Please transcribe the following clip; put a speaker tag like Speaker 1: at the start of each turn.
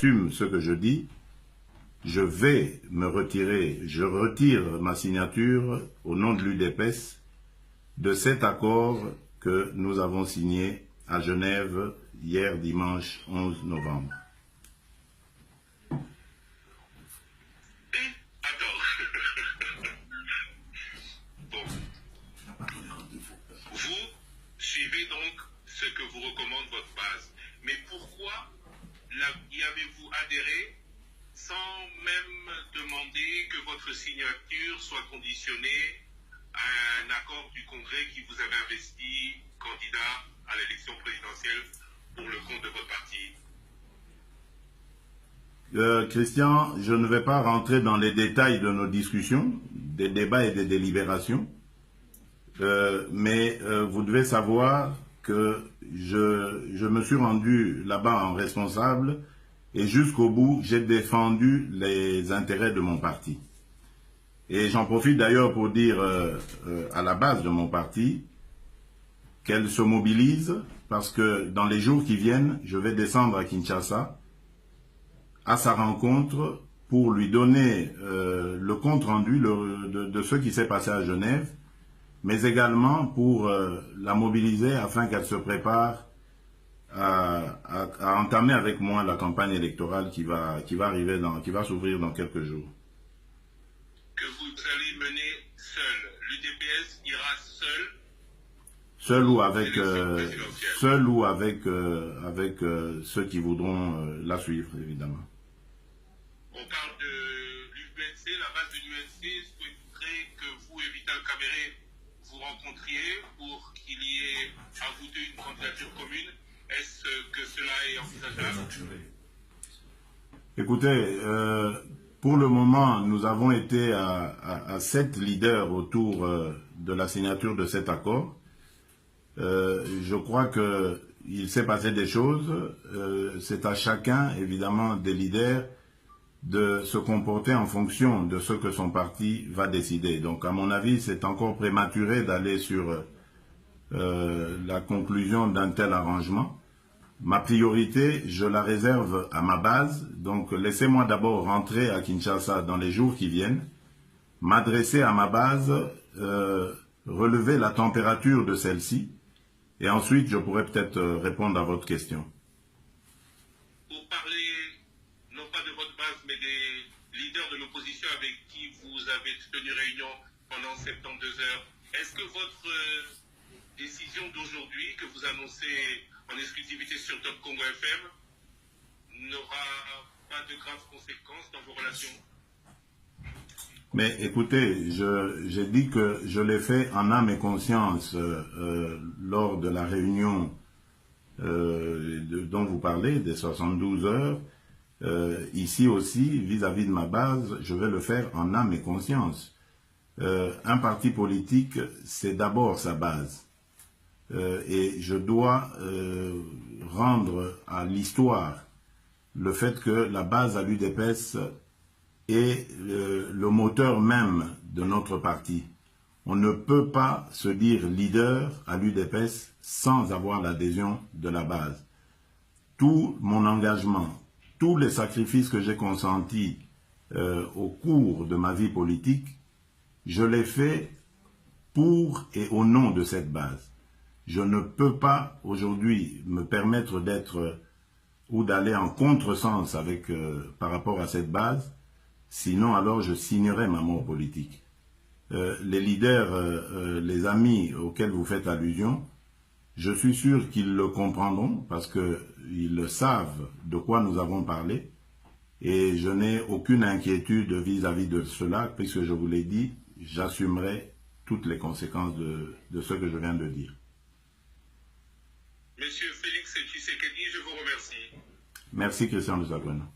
Speaker 1: j'assume ce que je dis, je vais me retirer, je retire ma signature au nom de l'UDPS de cet accord que nous avons signé à Genève hier dimanche 11 novembre.
Speaker 2: Vous suivez donc ce que vous recommande votre base. Mais pourquoi y avez-vous adhéré sans même demander que votre signature soit conditionnée à un accord du Congrès qui vous avait investi candidat à l'élection présidentielle pour le compte de votre parti?
Speaker 1: Christian, je ne vais pas rentrer dans les détails de nos discussions, des débats et des délibérations, mais vous devez savoir que je me suis rendu là-bas en responsable et jusqu'au bout, j'ai défendu les intérêts de mon parti. Et j'en profite d'ailleurs pour dire à la base de mon parti qu'elle se mobilise parce que dans les jours qui viennent, je vais descendre à Kinshasa à sa rencontre pour lui donner le compte-rendu de ce qui s'est passé à Genève, mais également pour la mobiliser afin qu'elle se prépare à entamer avec moi la campagne électorale qui va s'ouvrir dans quelques jours.
Speaker 2: Que vous allez mener seul. L'UDPS ira seul.
Speaker 1: Seul ou avec ceux qui voudront la suivre, évidemment.
Speaker 2: On parle de l'UNC, la base de l'UNC souhaiterait que vous et Vital Kamerhe vous rencontriez pour qu'il y ait à vous deux une candidature commune. Est-ce que cela est envisageable?
Speaker 1: Écoutez, pour le moment, nous avons été à 7 leaders autour de la signature de cet accord. Je crois qu'il s'est passé des choses. C'est à chacun, évidemment, des leaders de se comporter en fonction de ce que son parti va décider. Donc, à mon avis, c'est encore prématuré d'aller sur la conclusion d'un tel arrangement. Ma priorité, je la réserve à ma base. Donc, laissez-moi d'abord rentrer à Kinshasa dans les jours qui viennent, m'adresser à ma base, relever la température de celle-ci, et ensuite, je pourrais peut-être répondre à votre question.
Speaker 2: Pour parler, non pas de votre base, mais des leaders de l'opposition avec qui vous avez tenu réunion pendant 72 heures, est-ce que votre décision d'aujourd'hui, que vous annoncez en exclusivité sur Top Congo FM, n'aura pas de graves conséquences dans vos relations?
Speaker 1: Mais écoutez, j'ai dit que je l'ai fait en âme et conscience lors de la réunion dont vous parlez, des 72 heures. Ici aussi, vis-à-vis de ma base, je vais le faire en âme et conscience. Un parti politique, c'est d'abord sa base. Et je dois rendre à l'histoire le fait que la base à l'UDPS est le moteur même de notre parti. On ne peut pas se dire leader à l'UDPS sans avoir l'adhésion de la base. Tout mon engagement, tous les sacrifices que j'ai consentis au cours de ma vie politique, je les fais pour et au nom de cette base. Je ne peux pas aujourd'hui me permettre d'être ou d'aller en contresens avec par rapport à cette base, sinon alors je signerai ma mort politique. Les leaders, les amis auxquels vous faites allusion, je suis sûr qu'ils le comprendront parce qu'ils savent de quoi nous avons parlé et je n'ai aucune inquiétude vis-à-vis de cela puisque je vous l'ai dit, j'assumerai toutes les conséquences de ce que je viens de dire.
Speaker 2: Monsieur Félix Tshisekedi, je vous remercie.
Speaker 1: Merci Christian Lusagwena.